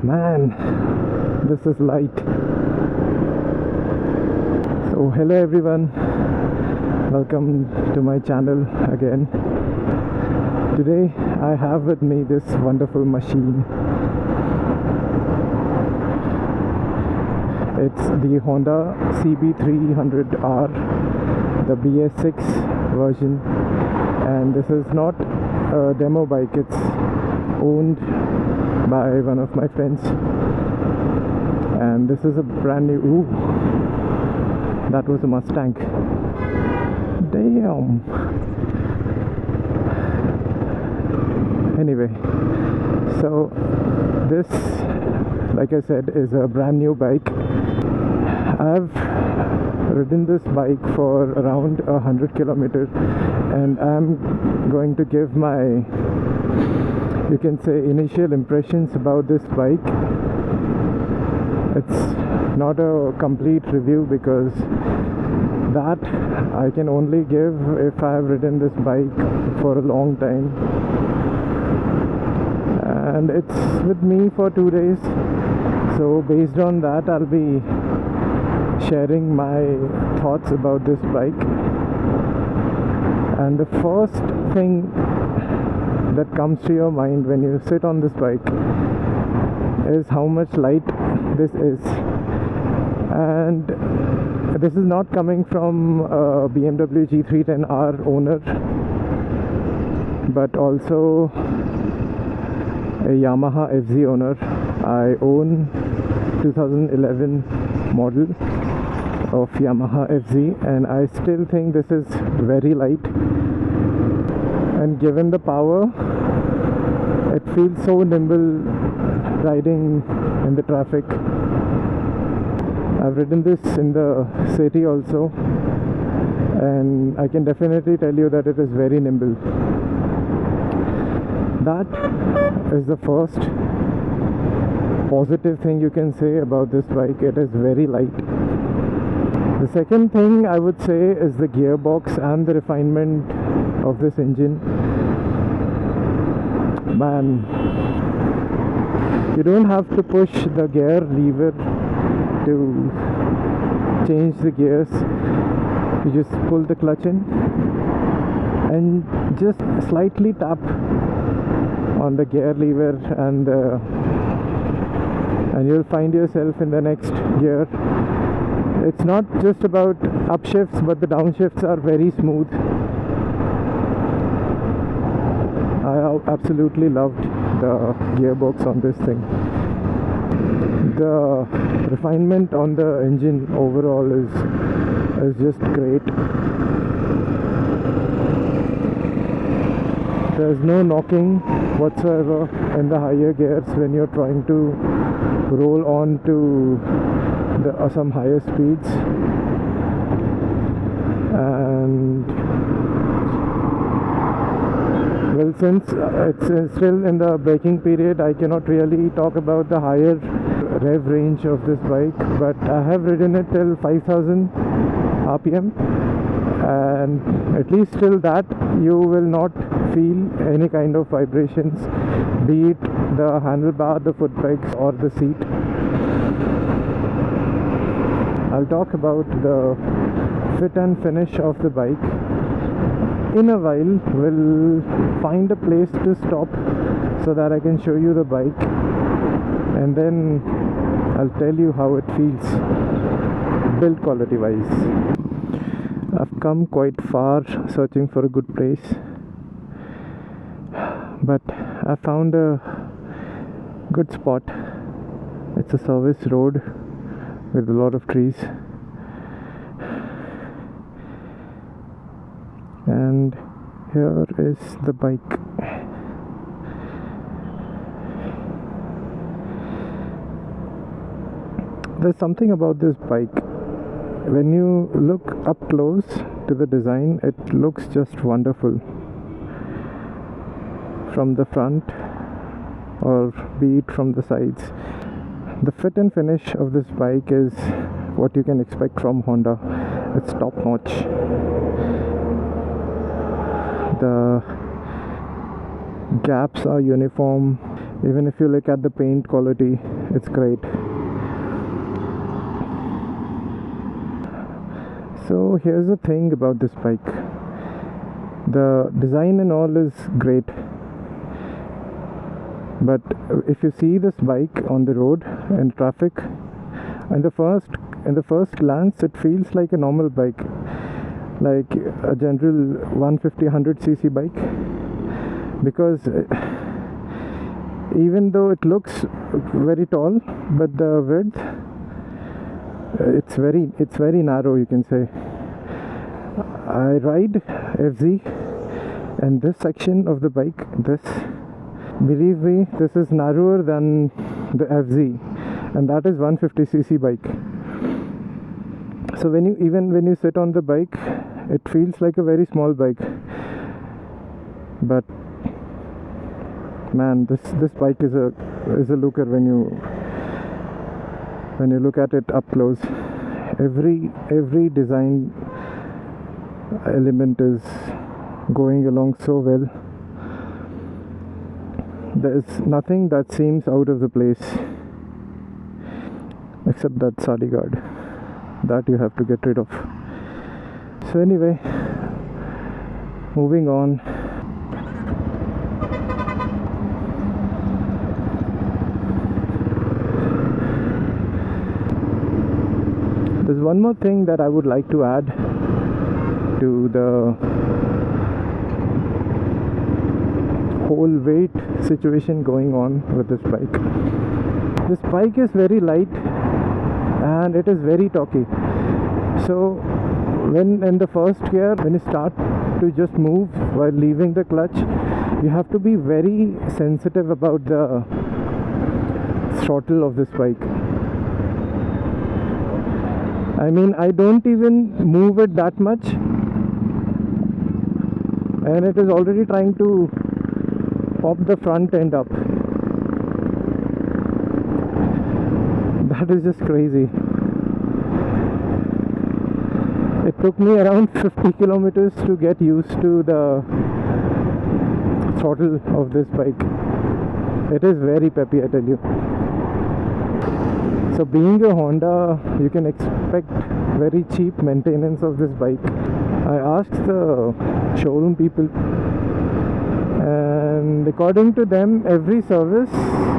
Man, this is light. So hello everyone, welcome to my channel again. Today I have with me this wonderful machine. It's the Honda CB300R, the BS6 version, and this is not a demo bike. It's owned by one of my friends, and this is a brand new. Ooh, that was a Mustang. Damn. Anyway, so this, like I said, is a brand new bike. I've ridden this bike for around 100 kilometers, and I'm going to give my, you can say, initial impressions about this bike. It's not a complete review because that I can only give if I have ridden this bike for a long time, and it's with me for 2 days. So based on that, I'll be sharing my thoughts about this bike. And the first thing that comes to your mind when you sit on this bike is how much light this is. And this is not coming from a BMW G310R owner, but also a Yamaha FZ owner. I own 2011 model of Yamaha FZ, and I still think this is very light, and given the power, it feels so nimble riding in the traffic. I've ridden this in the city also, and I can definitely tell you that it is very nimble. That is the first positive thing you can say about this bike. It is very light. The second thing I would say is the gearbox and the refinement of this engine. Man, you don't have to push the gear lever to change the gears. You just pull the clutch in and just slightly tap on the gear lever, and you'll find yourself in the next gear. It's not just about upshifts, but the downshifts are very smooth. I absolutely loved the gearbox on this thing. The refinement on the engine overall is just great. There's no knocking whatsoever in the higher gears when you're trying to roll on to some higher speeds. And well, since it's still in the braking period, I cannot really talk about the higher rev range of this bike, but I have ridden it till 5000 RPM, and at least till that you will not feel any kind of vibrations, be it the handlebar, the foot pegs, or the seat. I'll talk about the fit and finish of the bike in a while. We'll find a place to stop so that I can show you the bike, and then I'll tell you how it feels build quality wise. I've come quite far searching for a good place, but I found a good spot. It's a service road with a lot of trees, and here is the bike. There's something about this bike. When you look up close to the design, it looks just wonderful. From the front, or be it from the sides, the fit and finish of this bike is what you can expect from Honda. It's top notch. The gaps are uniform. Even if you look at the paint quality, It's great. So here's the thing about this bike. The design and all is great, but if you see this bike on the road in traffic, in the first glance it feels like a normal bike, like a general 150-100cc bike, because even though it looks very tall, but the width, it's very narrow, you can say. I ride FZ, and this section of the bike, believe me, this is narrower than the FZ, and that is 150cc bike. So when you sit on the bike, it feels like a very small bike. But man, this bike is a looker when you look at it up close. Every design element is going along so well. There's nothing that seems out of the place, except that sadi guard that you have to get rid of. So anyway, moving on. There's one more thing that I would like to add to the whole weight situation going on with this bike. This bike is very light and it is very torquey. So when in the first gear, when you start to just move while leaving the clutch, you have to be very sensitive about the throttle of this bike. I mean, I don't even move it that much, and it is already trying to pop the front end up. That is just crazy. It took me around 50 kilometers to get used to the throttle of this bike. It is very peppy, I tell you. So being a Honda, you can expect very cheap maintenance of this bike. I asked the showroom people, and according to them, every service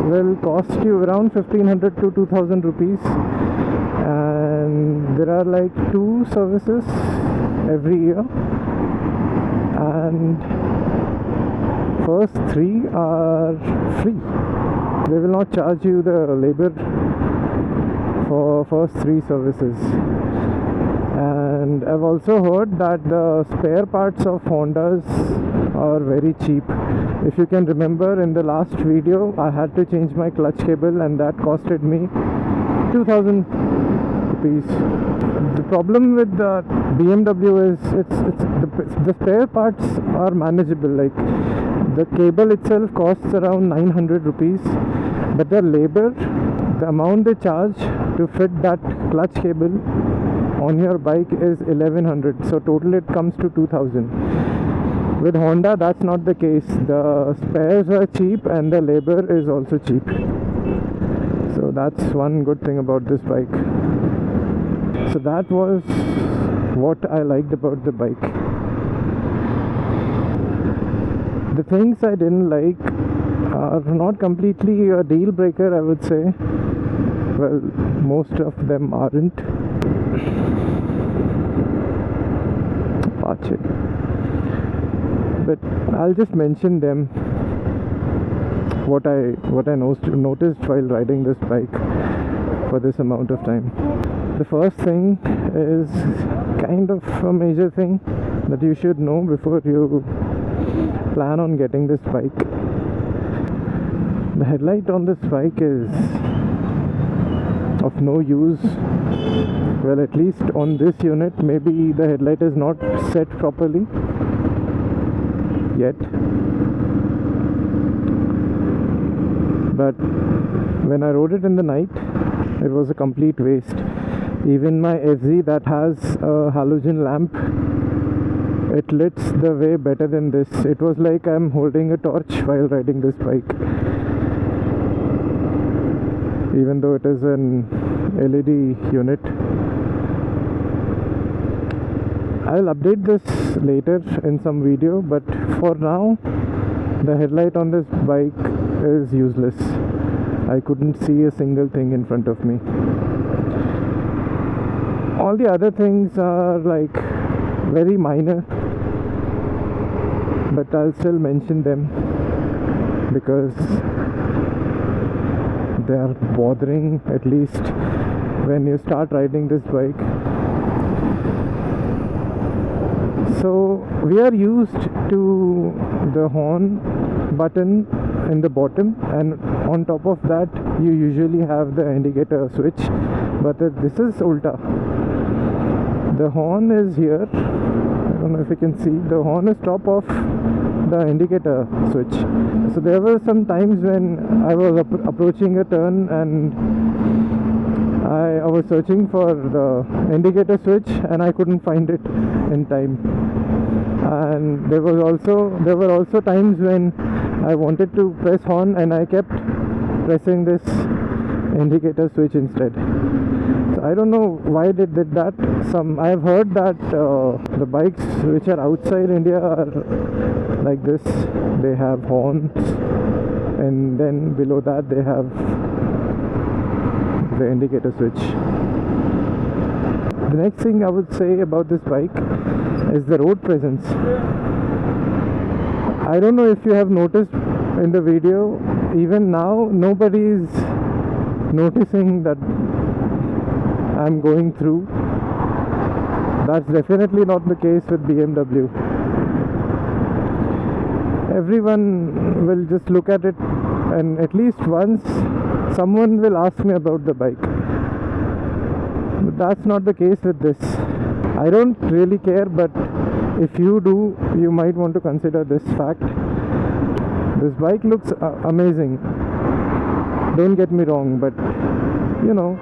will cost you around 1500 to 2000 rupees, and there are like 2 services every year, and first 3 are free. They will not charge you the labor for first 3 services. And I've also heard that the spare parts of Hondas are very cheap. If you can remember, in the last video I had to change my clutch cable, and that costed me 2000 rupees. The problem with the BMW is the spare parts are manageable. Like the cable itself costs around 900 rupees, but the labor, the amount they charge to fit that clutch cable on your bike is 1100, so total it comes to 2000. With Honda, that's not the case. The spares are cheap and the labor is also cheap. So that's one good thing about this bike. So that was what I liked about the bike. The things I didn't like are not completely a deal breaker, I would say. Well, most of them aren't. Apache. But I'll just mention them. What I noticed while riding this bike for this amount of time. The first thing is kind of a major thing that you should know before you plan on getting this bike. The headlight on this bike is of no use. Well, at least on this unit, maybe the headlight is not set properly yet. But when I rode it in the night, it was a complete waste. Even my FZ that has a halogen lamp, it lit the way better than this. It was like I'm holding a torch while riding this bike. even though it is an LED unit. I'll update this later in some video, but for now the headlight on this bike is useless. I couldn't see a single thing in front of me. All the other things are like very minor, but I'll still mention them because they are bothering, at least when you start riding this bike. So we are used to the horn button in the bottom, and on top of that you usually have the indicator switch, but this is ulta. The horn is here. I don't know if you can see, the horn is top of the indicator switch. So there were some times when I was approaching a turn and I was searching for the indicator switch and I couldn't find it in time. And there were also times when I wanted to press horn and I kept pressing this indicator switch instead. So I don't know why they did that. I have heard that the bikes which are outside India are like this. They have horns, and then below that they have the indicator switch. The next thing I would say about this bike is the road presence. I don't know if you have noticed in the video, even now nobody is noticing that I'm going through. That's definitely not the case with BMW. Everyone will just look at it, and at least once someone will ask me about the bike. But that's not the case with this. I don't really care, but if you do, you might want to consider this fact. This bike looks amazing, don't get me wrong, but you know,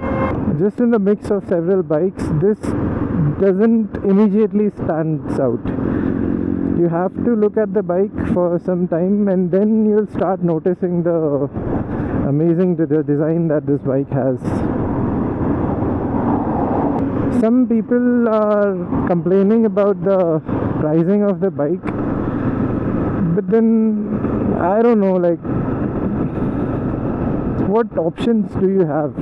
just in the mix of several bikes, this doesn't immediately stands out. You have to look at the bike for some time and then you'll start noticing the amazing design that this bike has. Some people are complaining about the pricing of the bike, but then I don't know, like, what options do you have?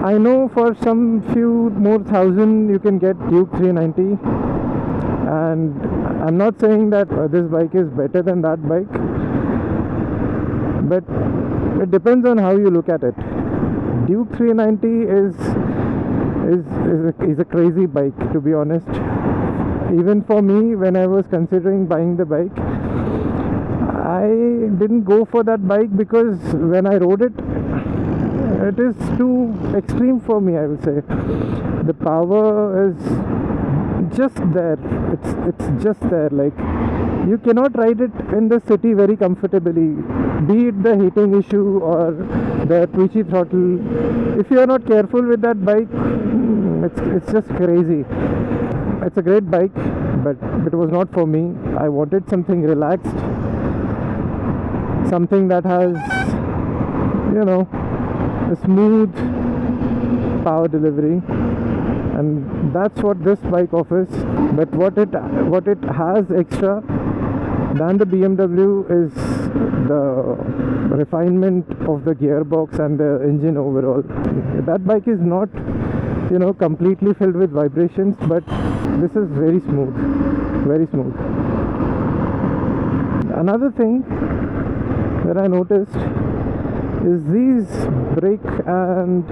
I know for some few more thousand you can get Duke 390, and I'm not saying that this bike is better than that bike, but it depends on how you look at it. Duke 390 is a crazy bike, to be honest. Even for me, when I was considering buying the bike, I didn't go for that bike because when I rode it, it is too extreme for me, I will say. The power is just there. It's just there. Like, you cannot ride it in the city very comfortably, be it the heating issue or the twitchy throttle. If you are not careful with that bike, it's just crazy. It's a great bike, but it was not for me. I wanted something relaxed, something that has, you know, a smooth power delivery, and that's what this bike offers. But what it has extra than the BMW is the refinement of the gearbox and the engine overall. That bike is not, you know, completely filled with vibrations, but this is very smooth, very smooth. Another thing that I noticed is these brake and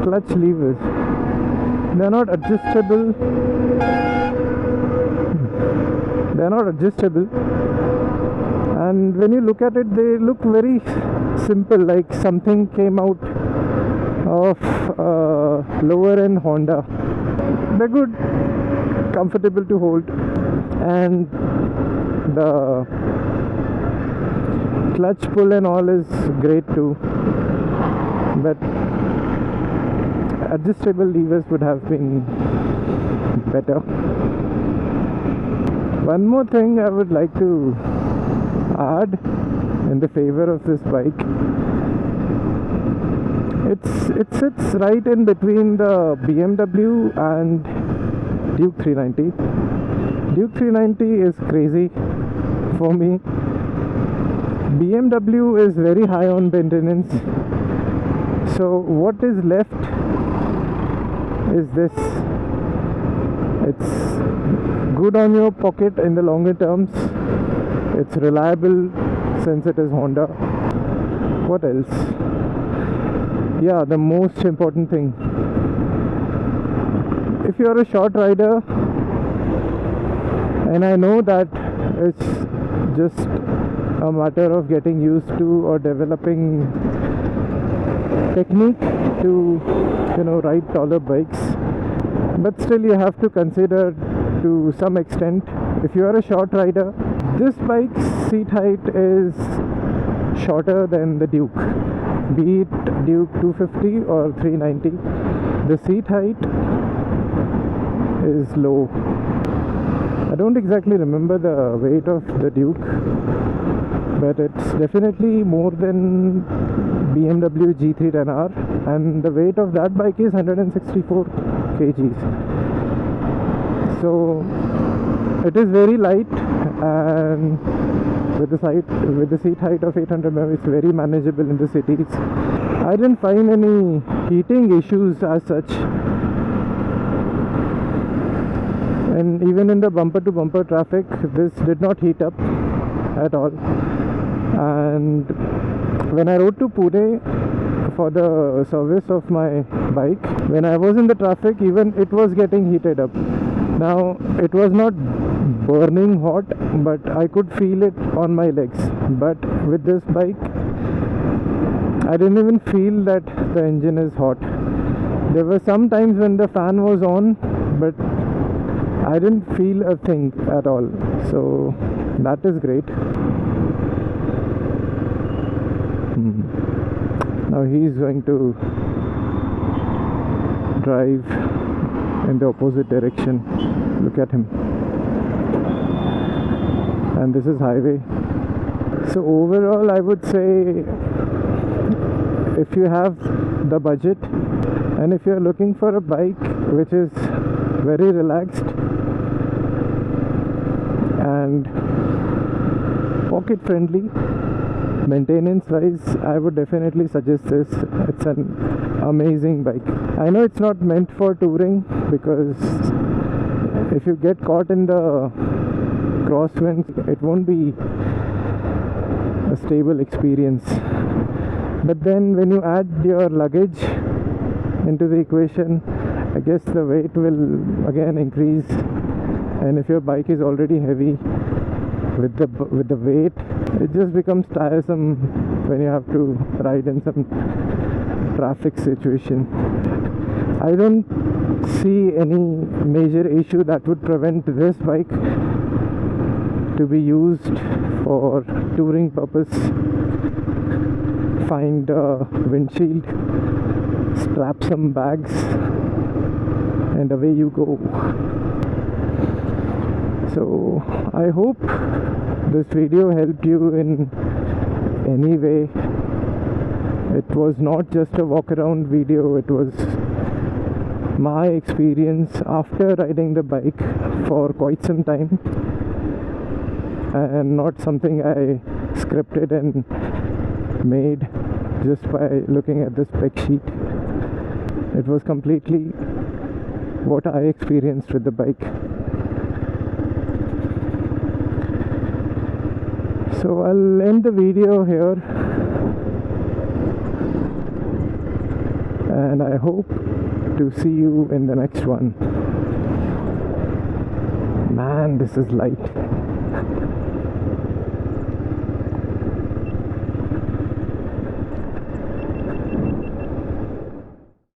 clutch levers. They're not adjustable. And when you look at it, they look very simple, like something came out of lower end Honda. They're good, comfortable to hold, and the clutch pull and all is great too, but adjustable levers would have been better. One more thing I would like to add in the favor of this bike. It sits right in between the BMW and Duke 390. Duke 390 is crazy for me. BMW is very high on maintenance. So what is left is this. It's good on your pocket in the longer terms. It's reliable since it is Honda. What else? Yeah, the most important thing. If you're a short rider, and I know that it's just a matter of getting used to or developing technique to, ride taller bikes, but still you have to consider to some extent, if you are a short rider, this bike's seat height is shorter than the Duke, be it Duke 250 or 390. The seat height is low. I don't exactly remember the weight of the Duke, but it's definitely more than BMW G310R, and the weight of that bike is 164 kgs. So it is very light, and with the seat height of 800 mm, it's very manageable in the cities. I didn't find any heating issues as such, and even in the bumper to bumper traffic, this did not heat up at all. And when I rode to Pune for the service of my bike, when I was in the traffic, even it was getting heated up. Now it was not burning hot, but I could feel it on my legs. But with this bike, I didn't even feel that the engine is hot. There were some times when the fan was on, but I didn't feel a thing at all. So that is great. Now he's going to drive in the opposite direction. Look at him. And this is highway. So overall, I would say, if you have the budget and if you're looking for a bike which is very relaxed and pocket friendly, maintenance wise, I would definitely suggest this. It's an amazing bike. I know it's not meant for touring, because if you get caught in the crosswinds, it won't be a stable experience. But then when you add your luggage into the equation, I guess the weight will again increase, and if your bike is already heavy, with the weight, it just becomes tiresome when you have to ride in some traffic situation. I don't see any major issue that would prevent this bike to be used for touring purpose. Find a windshield, strap some bags, and away you go. So I hope this video helped you in any way. It was not just a walk around video, it was my experience after riding the bike for quite some time, and not something I scripted and made just by looking at the spec sheet. It was completely what I experienced with the bike. So I'll end the video here, and I hope to see you in the next one. Man, this is light.